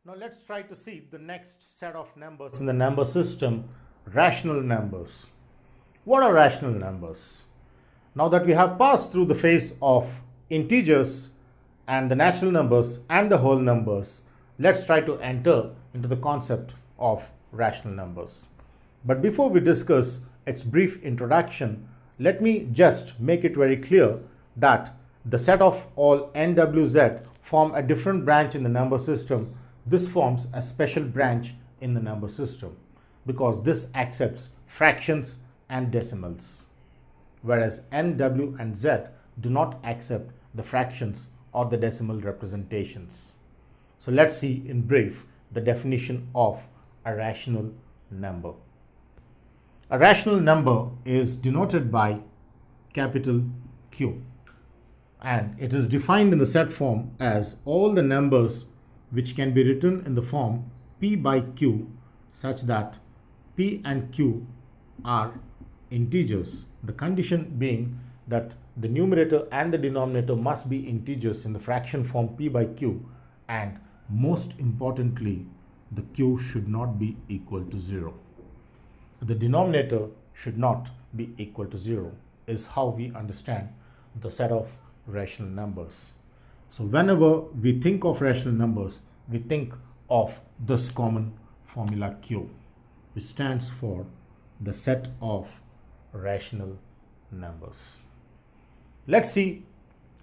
Now let's try to see the next set of numbers in the number system, rational numbers. What are rational numbers? Now that we have passed through the phase of integers and the natural numbers and the whole numbers, let's try to enter into the concept of rational numbers. But before we discuss its brief introduction, let me just make it very clear that the set of all NWZ form a different branch in the number system. This forms a special branch in the number system because this accepts fractions and decimals, whereas N, W and Z do not accept the fractions or the decimal representations. So let's see in brief the definition of a rational number. A rational number is denoted by capital Q, and it is defined in the set form as all the numbers which can be written in the form P by Q such that P and Q are integers. The condition being that the numerator and the denominator must be integers in the fraction form P by Q, and most importantly, the Q should not be equal to 0. The denominator should not be equal to 0 is how we understand the set of rational numbers. So whenever we think of rational numbers, we think of this common formula Q, which stands for the set of rational numbers. Let's see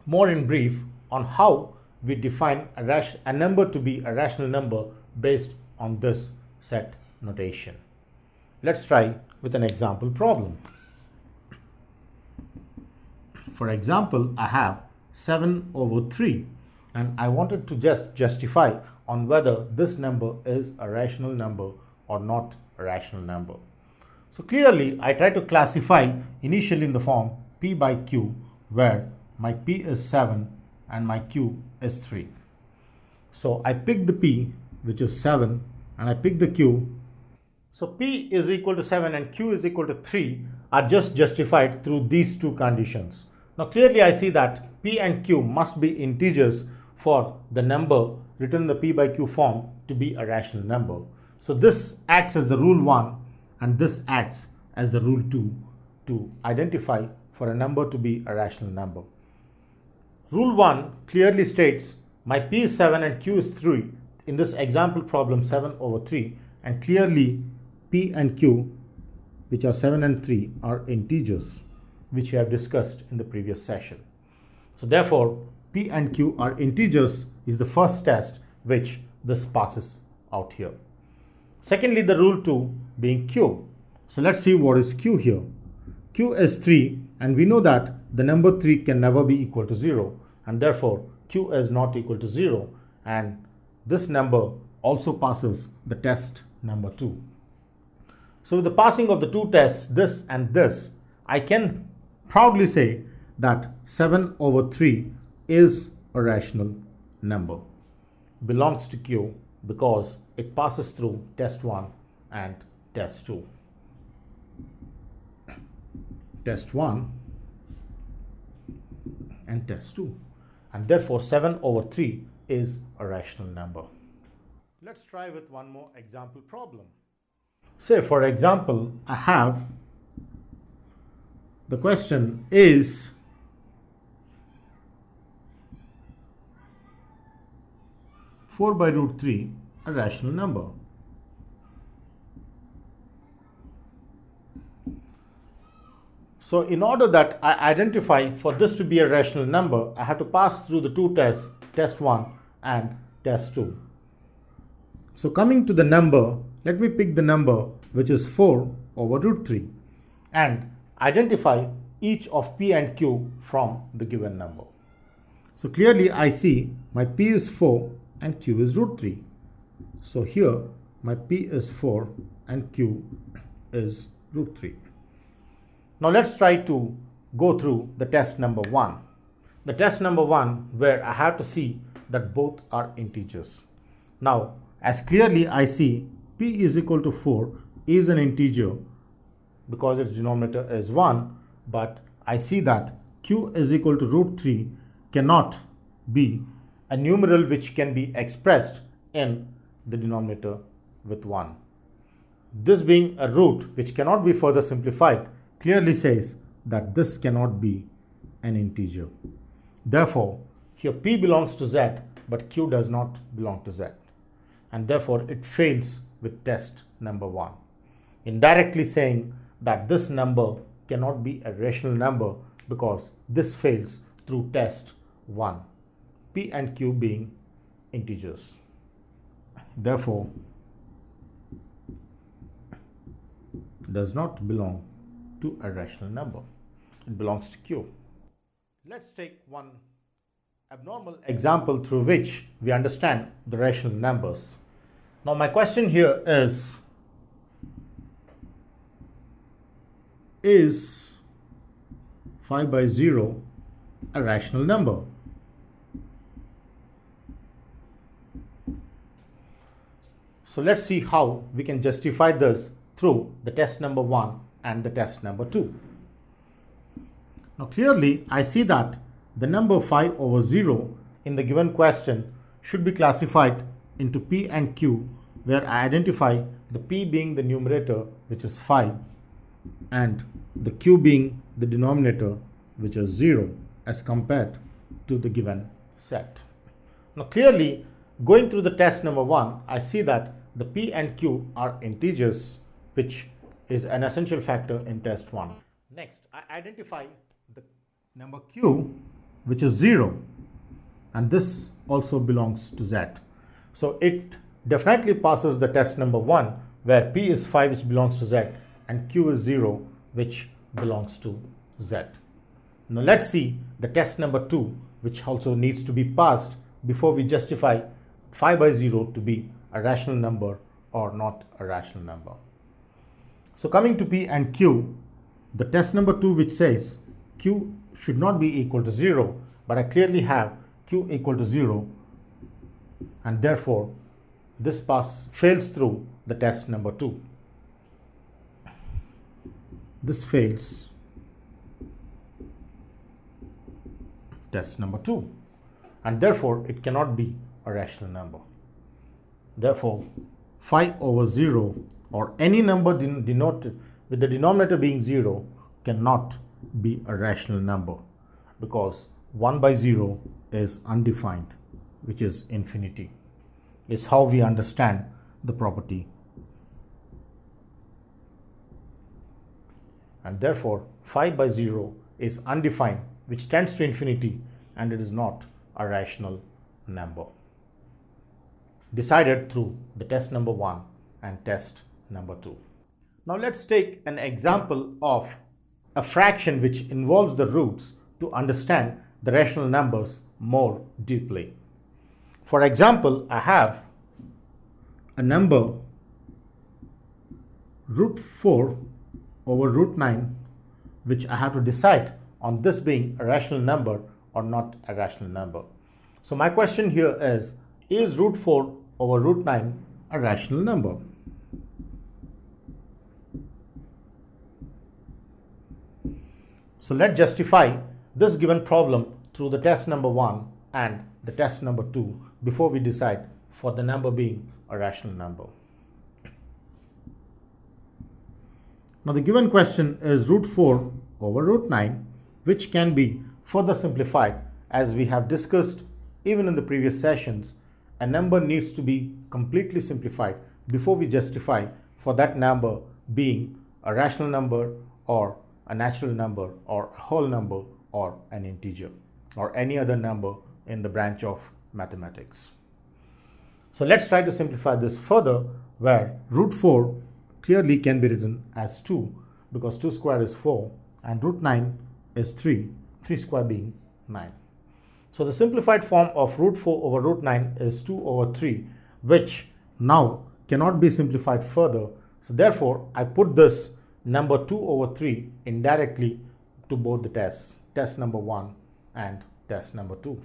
more in brief on how we define a number to be a rational number based on this set notation. Let's try with an example problem. For example, I have 7/3 and I wanted to just justify on whether this number is a rational number or not a rational number. So clearly I try to classify initially in the form P by Q, where my P is 7 and my Q is 3. So I pick the P, which is 7, and I pick the Q. So P is equal to 7 and Q is equal to 3 are just justified through these two conditions. Now clearly I see that P and Q must be integers for the number written in the P by Q form to be a rational number. So this acts as the rule 1 and this acts as the rule 2 to identify for a number to be a rational number. Rule 1 clearly states my P is 7 and Q is 3 in this example problem 7/3, and clearly P and Q, which are 7 and 3, are integers, which we have discussed in the previous session. So therefore P and Q are integers is the first test which this passes out here. Secondly, the rule 2 being Q. So let's see what is Q here. Q is 3 and we know that the number 3 can never be equal to 0, and therefore Q is not equal to 0, and this number also passes the test number 2. So with the passing of the two tests, this and this, I can proudly say that 7/3 is a rational number, belongs to Q because it passes through test 1 and test 2. Test 1 and test 2, and therefore 7/3 is a rational number. Let's try with one more example problem. Say for example, I have the question is (4/√3) a rational number? So in order that I identify for this to be a rational number, I have to pass through the two tests, test 1 and test 2. So coming to the number, let me pick the number which is 4/√3 and identify each of P and Q from the given number. So clearly I see my P is 4 and Q is √3. So here my P is 4 and Q is √3. Now let's try to go through the test number 1. The test number 1 where I have to see that both are integers. Now as clearly I see P is equal to 4 is an integer because its denominator is 1, but I see that Q is equal to √3 cannot be a numeral which can be expressed in the denominator with 1. This being a root which cannot be further simplified clearly says that this cannot be an integer. Therefore, here P belongs to Z, but Q does not belong to Z. And therefore, it fails with test number 1. Indirectly saying that this number cannot be a rational number because this fails through test 1. P and Q being integers. Therefore, does not belong to a rational number. It belongs to Q. Let's take one abnormal example through which we understand the rational numbers. Now my question here is 5 by 0 a rational number? So let's see how we can justify this through the test number 1 and the test number 2. Now clearly I see that the number 5 over 0 in the given question should be classified into P and Q, where I identify the P being the numerator, which is 5, and the Q being the denominator, which is 0, as compared to the given set. Now clearly, going through the test number 1, I see that the P and Q are integers, which is an essential factor in test 1. Next, I identify the number Q, which is 0, and this also belongs to Z. So it definitely passes the test number 1, where P is 5, which belongs to Z, and Q is 0, which belongs to Z. Now let's see the test number 2, which also needs to be passed before we justify 5 by 0 to be a rational number or not a rational number. So coming to P and Q, the test number 2, which says Q should not be equal to 0, but I clearly have Q equal to 0, and therefore this fails through the test number 2. This fails test number 2, and therefore it cannot be a rational number. Therefore 5 over 0 or any number denoted with the denominator being 0 cannot be a rational number, because 1 by 0 is undefined, which is infinity. Is how we understand the property. And therefore 5 by 0 is undefined, which tends to infinity, and it is not a rational number. Decided through the test number 1 and test number 2. Now let's take an example of a fraction which involves the roots to understand the rational numbers more deeply. For example, I have a number root 4 over root 9, which I have to decide on this being a rational number or not a rational number. So my question here is root 4 over root 9 a rational number? So let's justify this given problem through the test number 1 and the test number 2 before we decide for the number being a rational number. Now the given question is root 4 over root 9, which can be further simplified. As we have discussed even in the previous sessions, a number needs to be completely simplified before we justify for that number being a rational number or a natural number or a whole number or an integer or any other number in the branch of mathematics. So let's try to simplify this further, where root 4 clearly can be written as 2, because 2 square is 4 and root 9 is 3, 3 square being 9. So the simplified form of root 4 over root 9 is 2 over 3, which now cannot be simplified further. So therefore I put this number 2 over 3 indirectly to both the tests, test number 1 and test number 2.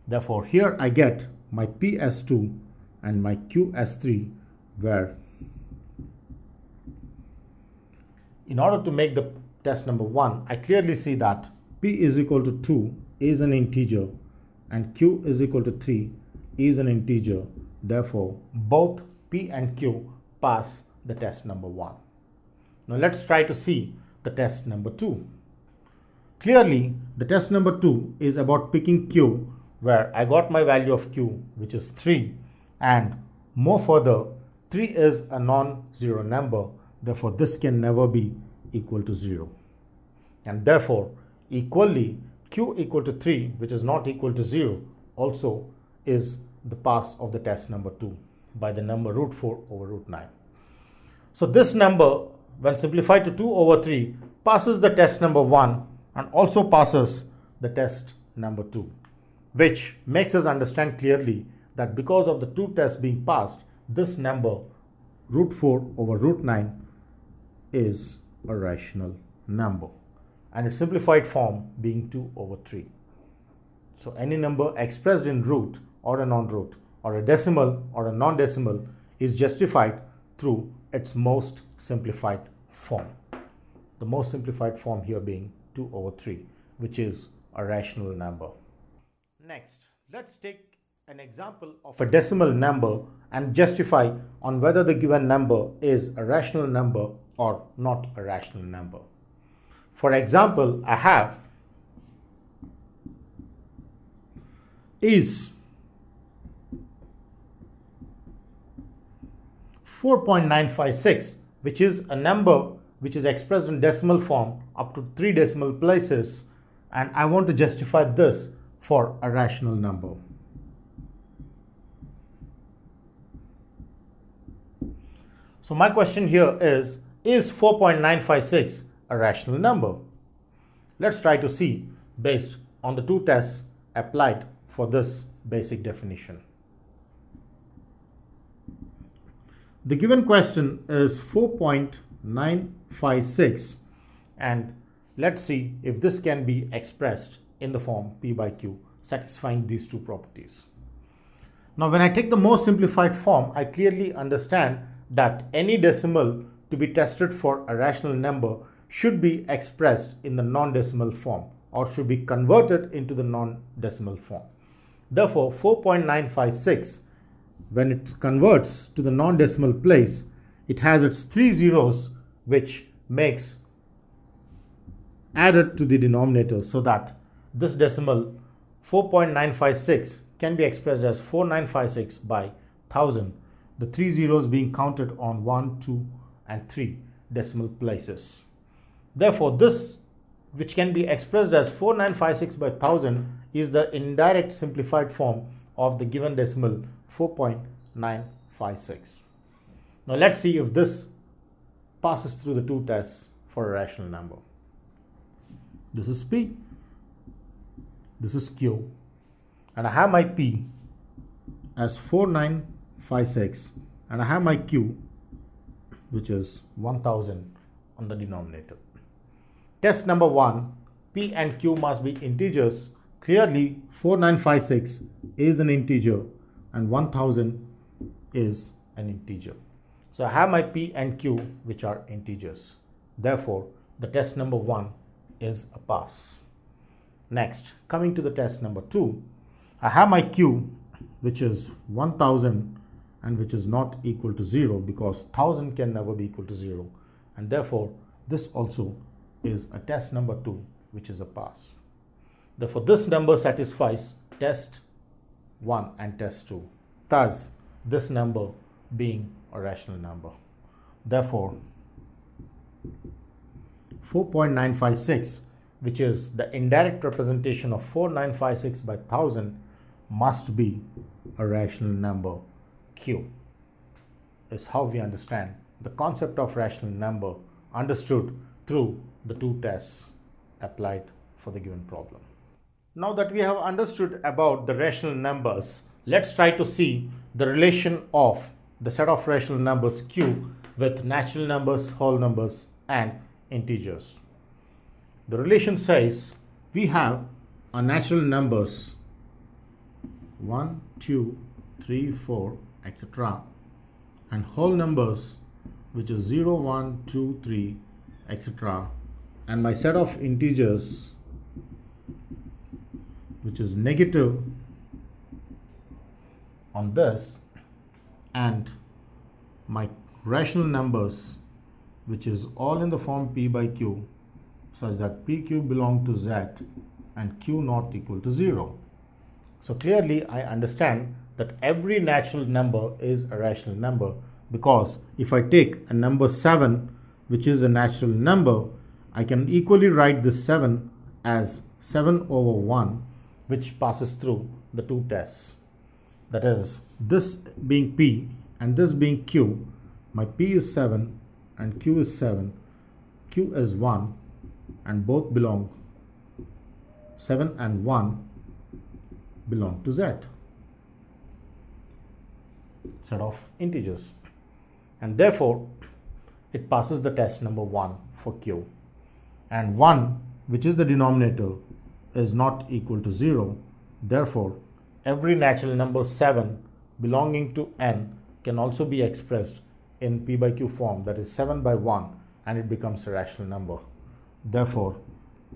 Therefore here I get my P as 2 and my Q as 3, where in order to make the test number 1, I clearly see that P is equal to 2 is an integer and Q is equal to 3 is an integer, Therefore, both P and Q pass the test number 1. Now let's try to see the test number 2. Clearly, the test number 2 is about picking Q, where I got my value of Q, which is 3, and more further, 3 is a non-zero number. Therefore, this can never be equal to 0. And therefore, equally, Q equal to 3, which is not equal to 0, also is the pass of the test number 2 by the number root 4 over root 9. So this number, when simplified to 2 over 3, passes the test number 1 and also passes the test number 2, which makes us understand clearly that because of the two tests being passed, this number root 4 over root 9 is a rational number, and its simplified form being 2 over 3. So any number expressed in root or a non-root or a decimal or a non-decimal is justified through its most simplified form. The most simplified form here being 2 over 3, which is a rational number. Next, let's take an example of a decimal number and justify on whether the given number is a rational number or not a rational number. For example, I have is 4.956, which is a number which is expressed in decimal form up to 3 decimal places, and I want to justify this for a rational number. So my question here is 4.956 a rational number? Let's try to see based on the two tests applied for this basic definition. The given question is 4.956, and let's see if this can be expressed in the form P by Q, satisfying these two properties. Now when I take the most simplified form, I clearly understand that any decimal to be tested for a rational number should be expressed in the non-decimal form or should be converted into the non-decimal form. Therefore, 4.956, when it converts to the non-decimal place, it has its 3 zeros, which makes added to the denominator, so that this decimal 4.956 can be expressed as 4956 by 1000, the 3 zeros being counted on 1, 2 and 3 decimal places. Therefore, this, which can be expressed as 4956 by 1000, is the indirect simplified form of the given decimal 4.956. Now let's see if this passes through the two tests for a rational number. This is P, this is Q, and I have my P as 4956 and I have my Q, which is 1000 on the denominator. Test number 1, P and Q must be integers. Clearly 4956 is an integer and 1000 is an integer. So I have my P and Q, which are integers. Therefore, the test number 1 is a pass. Next, coming to the test number 2, I have my Q, which is 1000 and which is not equal to 0, because 1000 can never be equal to 0, and therefore this also is a test number 2, which is a pass. Therefore, this number satisfies test 1 and test 2, thus this number being a rational number. Therefore, 4.956, which is the indirect representation of 4956 by 1000, must be a rational number. Q is how we understand the concept of rational number, understood through the two tests applied for the given problem. Now that we have understood about the rational numbers, let's try to see the relation of the set of rational numbers Q with natural numbers, whole numbers and integers. The relation says we have our natural numbers 1, 2, 3, 4, etc., and whole numbers, which is 0, 1, 2, 3, etc., and my set of integers, which is negative on this, and my rational numbers, which is all in the form p by q, such that pq belong to z and q not equal to 0. So clearly I understand that every natural number is a rational number, because if I take a number 7, which is a natural number, I can equally write this 7 as 7 over 1, which passes through the two tests. That is, this being p and this being q, my p is 7 and q is 7, q is 1, and both belong, 7 and 1 belong to z, set of integers, and therefore it passes the test number 1 for q, and 1, which is the denominator, is not equal to 0. Therefore every natural number 7 belonging to n can also be expressed in p by q form, that is 7 by 1, and it becomes a rational number. Therefore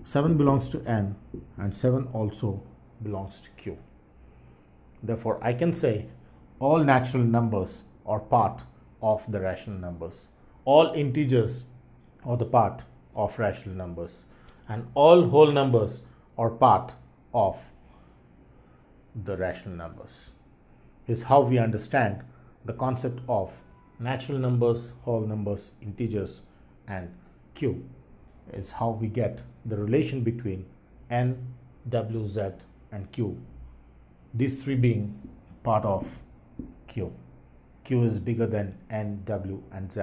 7 belongs to n and 7 also belongs to q. Therefore I can say all natural numbers are part of the rational numbers, all integers are the part of rational numbers, and all whole numbers are part of the rational numbers. Is how we understand the concept of natural numbers, whole numbers, integers, and q. Is how we get the relation between n, w, z, and q, these three being part of q. Q is bigger than n, w, and z.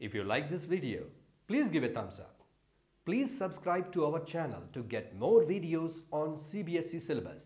If you like this video, please give a thumbs up. Please subscribe to our channel to get more videos on CBSE syllabus.